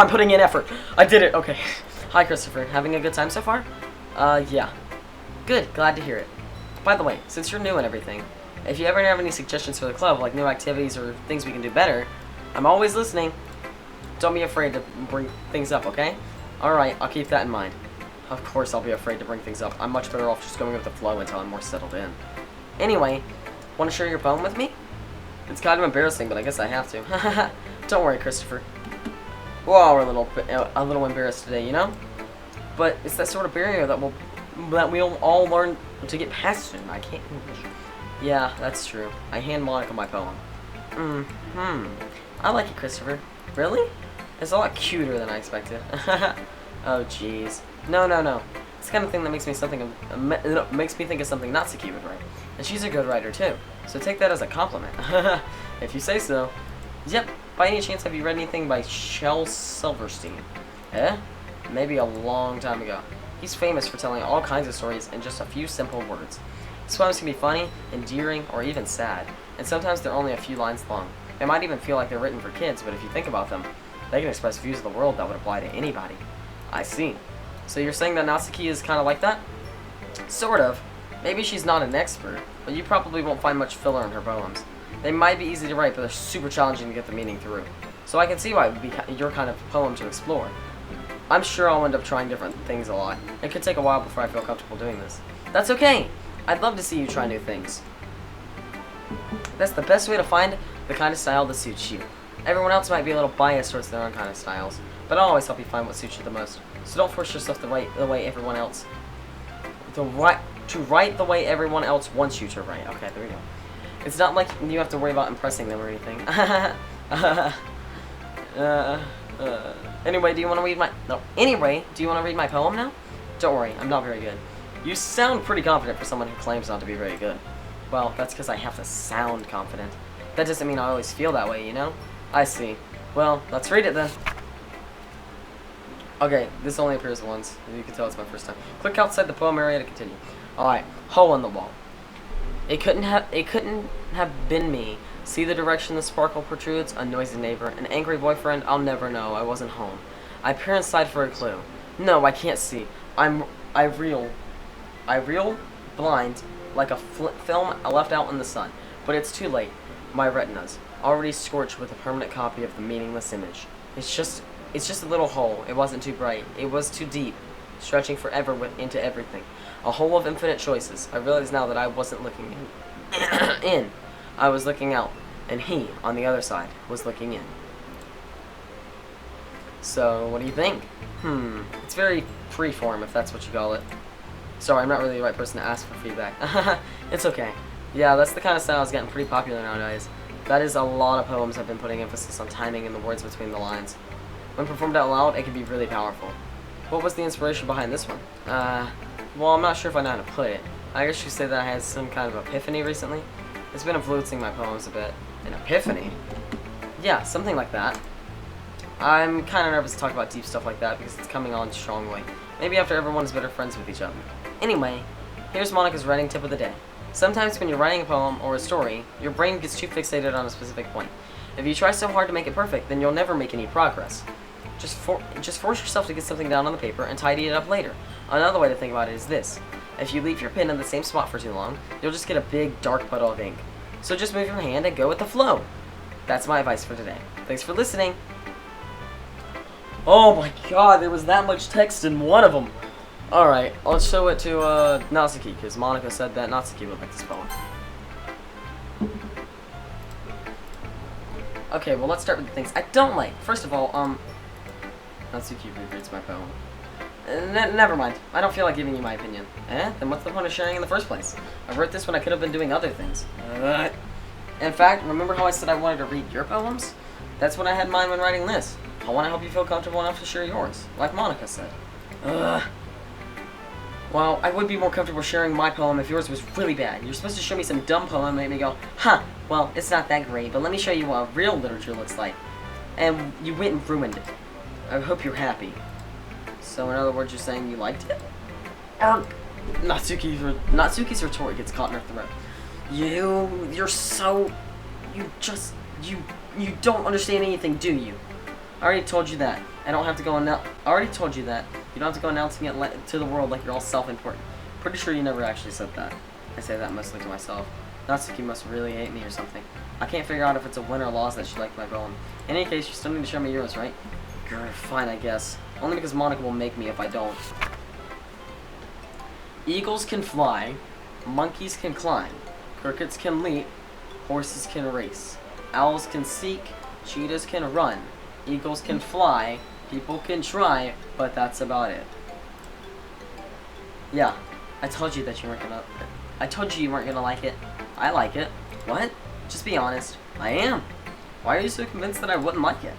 putting in effort. I did it. Okay. Hi, Christopher. Having a good time so far? Yeah. Good. Glad to hear it. By the way, since you're new and everything, if you ever have any suggestions for the club, like new activities or things we can do better, I'm always listening. Don't be afraid to bring things up, okay? Alright, I'll keep that in mind. Of course I'll be afraid to bring things up. I'm much better off just going with the flow until I'm more settled in. Anyway, want to share your poem with me? It's kind of embarrassing, but I guess I have to. Don't worry, Christopher. We're all a little embarrassed today, you know? But it's that sort of barrier that we'll all learn to get past soon. I can't English. Yeah, that's true. I hand Monica my poem. I like it, Christopher. Really? It's a lot cuter than I expected. Oh, jeez. No. It's the kind of thing that makes me think of something Natsuki would write. And she's a good writer, too. So take that as a compliment. If you say so. Yep. By any chance, have you read anything by Shel Silverstein? Eh? Maybe a long time ago. He's famous for telling all kinds of stories in just a few simple words. His poems can be funny, endearing, or even sad. And sometimes they're only a few lines long. They might even feel like they're written for kids, but if you think about them, they can express views of the world that would apply to anybody. I see. So you're saying that Natsuki is kind of like that? Sort of. Maybe she's not an expert, but you probably won't find much filler in her poems. They might be easy to write, but they're super challenging to get the meaning through. So I can see why it would be your kind of poem to explore. I'm sure I'll end up trying different things a lot. It could take a while before I feel comfortable doing this. That's okay! I'd love to see you try new things. That's the best way to find the kind of style that suits you. Everyone else might be a little biased towards their own kind of styles, but I'll always help you find what suits you the most. So don't force yourself to write the way everyone else wants you to write. Okay, there we go. It's not like you have to worry about impressing them or anything. Anyway, do you want to read my poem now? Don't worry, I'm not very good. You sound pretty confident for someone who claims not to be very good. Well, that's because I have to sound confident. That doesn't mean I always feel that way, you know? I see. Well, let's read it then. Okay, this only appears once. You can tell it's my first time. Click outside the poem area to continue. Alright, hole in the wall. It couldn't have been me. See the direction the sparkle protrudes? A noisy neighbor. An angry boyfriend? I'll never know. I wasn't home. I peer inside for a clue. No, I can't see. I reel blind like a film left out in the sun. But it's too late. My retina's already scorched with a permanent copy of the meaningless image. It's just a little hole. It wasn't too bright. It was too deep, stretching forever into everything. A hole of infinite choices. I realize now that I wasn't looking in. I was looking out, and he, on the other side, was looking in. So, what do you think? It's very freeform, if that's what you call it. Sorry, I'm not really the right person to ask for feedback. It's okay. Yeah, that's the kind of style that's getting pretty popular nowadays. That is, a lot of poems have been putting emphasis on timing and the words between the lines. When performed out loud, it can be really powerful. What was the inspiration behind this one? Well, I'm not sure if I know how to put it. I guess you could say that I had some kind of epiphany recently. It's been influencing my poems a bit. An epiphany? Yeah, something like that. I'm kind of nervous to talk about deep stuff like that because it's coming on strongly. Maybe after everyone's better friends with each other. Anyway, Here's Monica's writing tip of the day. Sometimes when you're writing a poem or a story, your brain gets too fixated on a specific point. If you try so hard to make it perfect, then you'll never make any progress. Just force yourself to get something down on the paper and tidy it up later. Another way to think about it is this. If you leave your pen in the same spot for too long, you'll just get a big, dark puddle of ink. So just move your hand and go with the flow. That's my advice for today. Thanks for listening. Oh my god, there was that much text in one of them. Alright, let's show it to Natsuki, because Monica said that Natsuki would like this poem. Okay, well let's start with the things I don't like. First of all, Natsuki rereads my poem. Never mind. I don't feel like giving you my opinion. Then what's the point of sharing in the first place? I wrote this when I could have been doing other things. In fact, remember how I said I wanted to read your poems? That's what I had in mind when writing this. I want to help you feel comfortable enough to share yours, like Monica said. Well, I would be more comfortable sharing my poem if yours was really bad. You're supposed to show me some dumb poem and make me go, huh, well, it's not that great, but let me show you what real literature looks like. And you went and ruined it. I hope you're happy. So in other words, you're saying you liked it? Natsuki's retort gets caught in her throat. You don't understand anything, do you? I already told you that. I don't have to go I already told you that. You don't have to go announcing it to the world like you're all self-important. Pretty sure you never actually said that. I say that mostly to myself. Natsuki must really hate me or something. I can't figure out if it's a win or loss that she liked my poem. In any case, you still need to show me yours, right? Grr, fine, I guess. Only because Monica will make me if I don't. Eagles can fly, monkeys can climb, crickets can leap, horses can race, owls can seek, cheetahs can run, eagles can fly, people can try, but that's about it. Yeah, I told you that you weren't gonna... I told you weren't gonna like it. I like it. What? Just be honest. I am. Why are you so convinced that I wouldn't like it?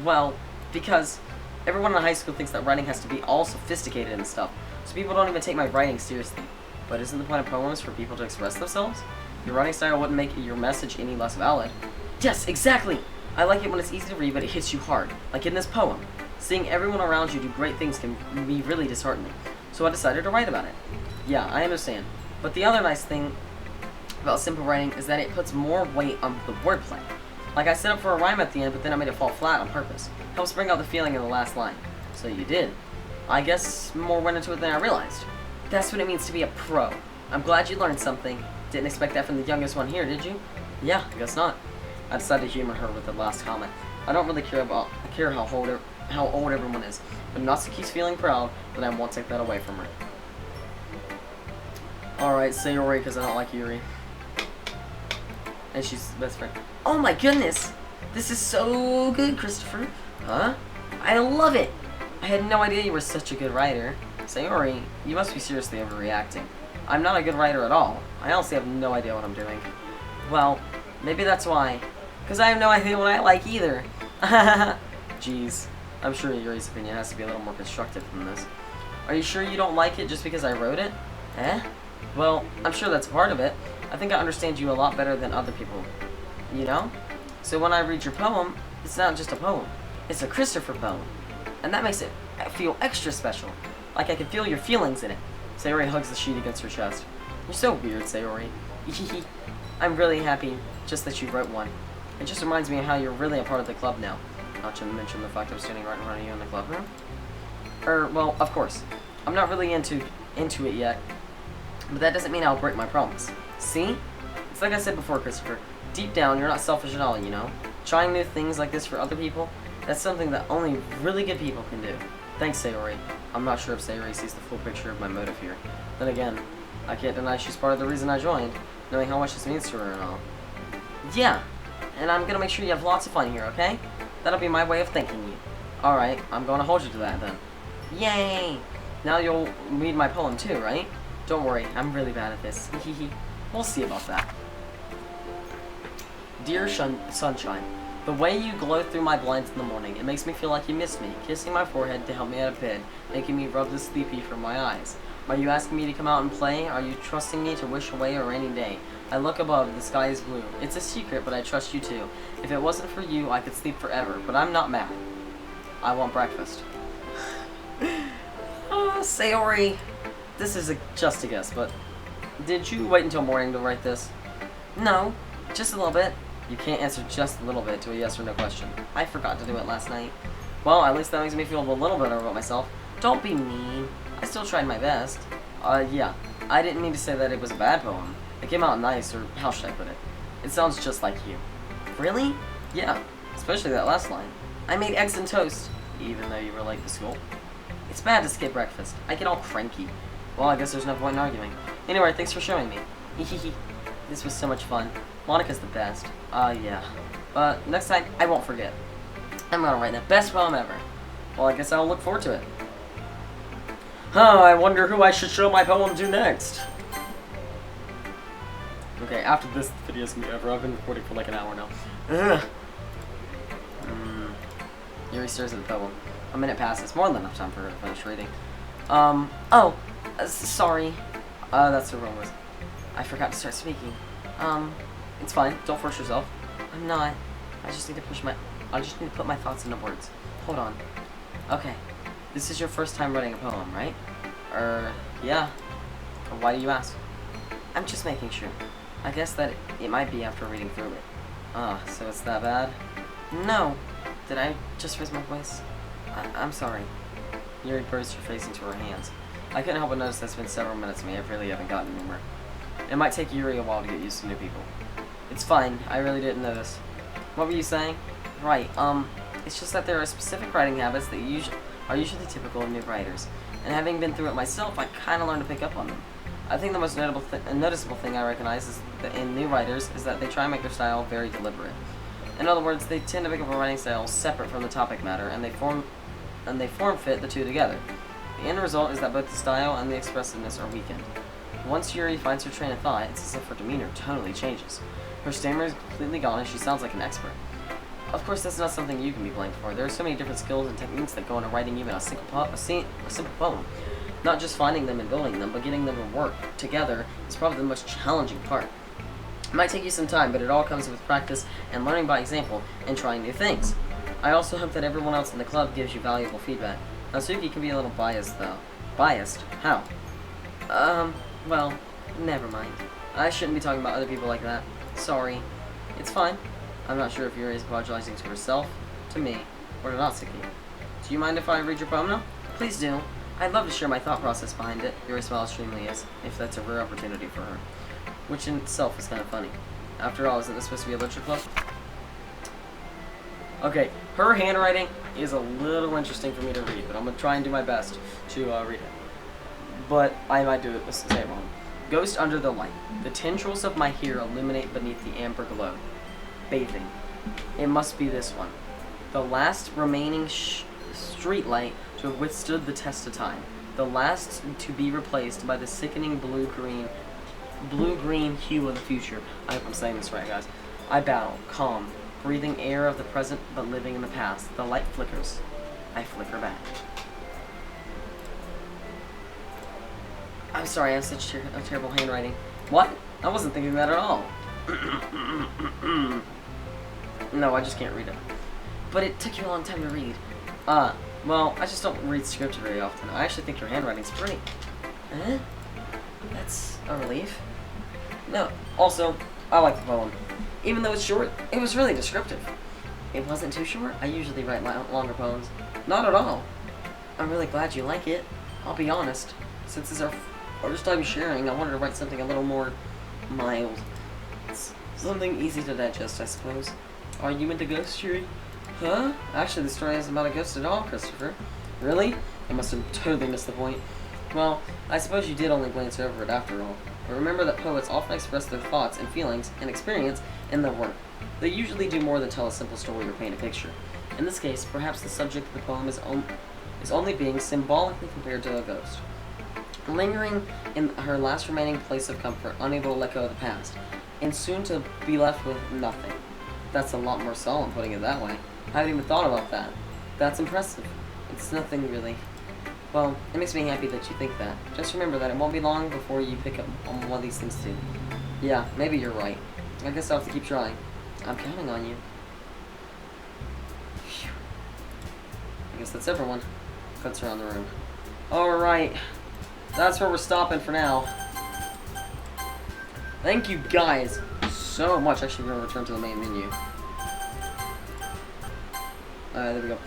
Well, because everyone in high school thinks that writing has to be all sophisticated and stuff, so people don't even take my writing seriously. But isn't the point of poems for people to express themselves? Your writing style wouldn't make your message any less valid. Yes, exactly! I like it when it's easy to read, but it hits you hard. Like in this poem. Seeing everyone around you do great things can be really disheartening. So I decided to write about it. Yeah, I understand. But the other nice thing about simple writing is that it puts more weight on the wordplay. Like I set up for a rhyme at the end, but then I made it fall flat on purpose. Helps bring out the feeling in the last line. So you did. I guess more went into it than I realized. That's what it means to be a pro. I'm glad you learned something. Didn't expect that from the youngest one here, did you? Yeah, I guess not. I decided to humor her with the last comment. I don't really care how old everyone is, but Natsuki's feeling proud, but I won't take that away from her. Alright, say Yuri, because I don't like Yuri. And she's best friend. Oh my goodness! This is so good, Christopher. Huh? I love it! I had no idea you were such a good writer. Sayori, you must be seriously overreacting. I'm not a good writer at all. I honestly have no idea what I'm doing. Well, maybe that's why. Because I have no idea what I like either. Jeez. I'm sure Yuri's opinion has to be a little more constructive than this. Are you sure you don't like it just because I wrote it? Well, I'm sure that's part of it. I think I understand you a lot better than other people. You know? So when I read your poem, it's not just a poem. It's a Christopher poem. And that makes it feel extra special. Like I can feel your feelings in it. Sayori hugs the sheet against her chest. You're so weird, Sayori. I'm really happy just that you wrote one. It just reminds me of how you're really a part of the club now. Not to mention the fact I'm standing right in front of you in the club room. Well, of course. I'm not really into it yet. But that doesn't mean I'll break my promise. See? It's like I said before, Christopher. Deep down, you're not selfish at all, you know? Trying new things like this for other people, that's something that only really good people can do. Thanks, Sayori. I'm not sure if Sayori sees the full picture of my motive here. Then again, I can't deny she's part of the reason I joined, knowing how much this means to her and all. Yeah, and I'm gonna make sure you have lots of fun here, okay? That'll be my way of thanking you. Alright, I'm gonna hold you to that then. Yay! Now you'll read my poem too, right? Don't worry, I'm really bad at this. We'll see about that. Dear Sunshine, the way you glow through my blinds in the morning, it makes me feel like you miss me, kissing my forehead to help me out of bed, making me rub the sleepy from my eyes. Are you asking me to come out and play? Are you trusting me to wish away a rainy day? I look above, the sky is blue. It's a secret, but I trust you too. If it wasn't for you, I could sleep forever, but I'm not mad. I want breakfast. Sayori, this is just a guess, but Did you wait until morning to write this? No, just a little bit. You can't answer just a little bit to a yes or no question. I forgot to do it last night. Well, at least that makes me feel a little better about myself. Don't be mean. I still tried my best. Yeah. I didn't mean to say that it was a bad poem. It came out nice, or how should I put it? It sounds just like you. Really? Yeah. Especially that last line. I made eggs and toast, even though you were late to school. It's bad to skip breakfast. I get all cranky. Well, I guess there's no point in arguing. Anyway, thanks for showing me. Hehehe. This was so much fun. Monica's the best. Yeah. But next time, I won't forget. I'm gonna write the best poem ever. Well, I guess I'll look forward to it. I wonder who I should show my poem to next. Okay, after this video's gonna be over. I've been recording for like an hour now. Ugh. Yuri stares at the poem. A minute passes. More than enough time for her to finish reading. Sorry. That's the wrong word. I forgot to start speaking. It's fine. Don't force yourself. I'm not. I just need to put my thoughts into words. Hold on. Okay. This is your first time writing a poem, right? Yeah. Why do you ask? I'm just making sure. I guess that it might be after reading through it. So it's that bad? No. Did I just raise my voice? I'm sorry. Yuri burst her face into her hands. I couldn't help but notice that it's been several minutes and we really haven't gotten anywhere. It might take Yuri a while to get used to new people. It's fine. I really didn't notice. What were you saying? Right. It's just that there are specific writing habits that are usually typical of new writers. And having been through it myself, I kind of learned to pick up on them. I think the most noticeable thing I recognize is that in new writers is that they try and make their style very deliberate. In other words, they tend to pick up a writing style separate from the topic matter, and they form fit the two together. The end result is that both the style and the expressiveness are weakened. Once Yuri finds her train of thought, it's as if her demeanor totally changes. Her stammer is completely gone and she sounds like an expert. Of course, that's not something you can be blamed for. There are so many different skills and techniques that go into writing even a simple poem. Not just finding them and building them, but getting them to work together is probably the most challenging part. It might take you some time, but it all comes with practice and learning by example and trying new things. I also hope that everyone else in the club gives you valuable feedback. Natsuki can be a little biased, though. Biased? How? Well, never mind. I shouldn't be talking about other people like that. Sorry. It's fine. I'm not sure if Yuri is apologizing to herself, to me, or to Natsuki. Do you mind if I read your poem now? Please do. I'd love to share my thought process behind it. Yuri smiles extremely if that's a rare opportunity for her. Which in itself is kind of funny. After all, isn't this supposed to be a literature club? Okay, her handwriting is a little interesting for me to read, but I'm going to try and do my best to read it. But I might do it, say it wrong. Ghost under the light. The tendrils of my hair illuminate beneath the amber glow. Bathing. It must be this one. The last remaining street light to have withstood the test of time. The last to be replaced by the sickening blue-green hue of the future. I hope I'm saying this right, guys. I battle, calm, breathing air of the present but living in the past. The light flickers. I flicker back. I'm sorry, I have such terrible handwriting. What? I wasn't thinking that at all. No, I just can't read it. But it took you a long time to read. Well, I just don't read script very often. I actually think your handwriting's pretty. That's a relief. No, also, I like the poem. Even though it's short, it was really descriptive. It wasn't too short. I usually write longer poems. Not at all. I'm really glad you like it. I'll be honest. Since it's our first time sharing, I wanted to write something a little more mild. It's something easy to digest, I suppose. Are you into ghosts, Yuri? Huh? Actually, the story isn't about a ghost at all, Christopher. Really? I must have totally missed the point. Well, I suppose you did only glance over it after all. But remember that poets often express their thoughts and feelings and experience in their work. They usually do more than tell a simple story or paint a picture. In this case, perhaps the subject of the poem is only being symbolically compared to a ghost. Lingering in her last remaining place of comfort, unable to let go of the past, and soon to be left with nothing. That's a lot more solemn, putting it that way. I haven't even thought about that. That's impressive. It's nothing really. Well, it makes me happy that you think that. Just remember that it won't be long before you pick up on one of these things too. Yeah, maybe you're right. I guess I'll have to keep trying. I'm counting on you. Phew. I guess that's everyone. Cuts around the room. Alright. That's where we're stopping for now. thank you guys so much. Actually, we're gonna return to the main menu. There we go.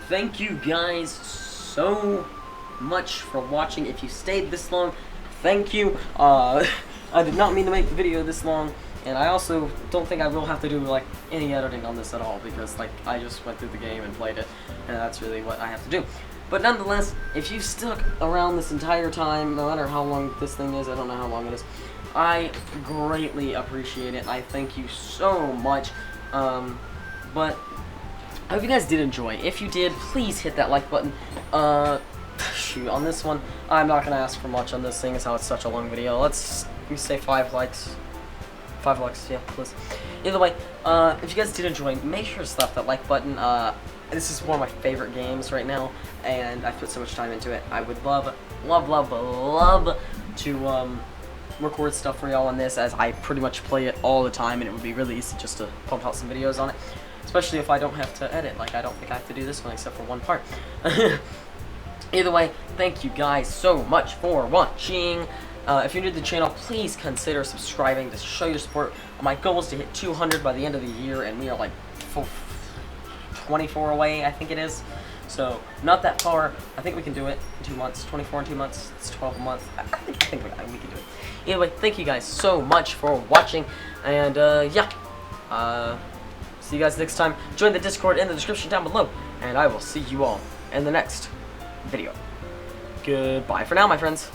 Thank you guys so much for watching. If you stayed this long, thank you. I did not mean to make the video this long, and I also don't think I will have to do like any editing on this at all, because like I just went through the game and played it, and that's really what I have to do. But nonetheless, if you've stuck around this entire time, no matter how long this thing is, I don't know how long it is, I greatly appreciate it. I thank you so much. But I hope you guys did enjoy. If you did, please hit that like button. Shoot, on this one, I'm not gonna ask for much on this thing, is how it's such a long video. Let me say 5 likes. 5 likes, yeah, please. Either way, if you guys did enjoy, make sure to slap that like button. This is one of my favorite games right now, and I've put so much time into it. I would love to record stuff for y'all on this, as I pretty much play it all the time, and it would be really easy just to pump out some videos on it. Especially if I don't have to edit. Like, I don't think I have to do this one except for one part. Either way, thank you guys so much for watching. If you're new to the channel, please consider subscribing to show your support. My goal is to hit 200 by the end of the year, and we are like 24 away, I think it is. So, not that far. I think we can do it in 2 months. 24 in 2 months. It's 12 a month. I think we can do it. Anyway, thank you guys so much for watching. And, yeah. See you guys next time. Join the Discord in the description down below. And I will see you all in the next video. Goodbye for now, my friends.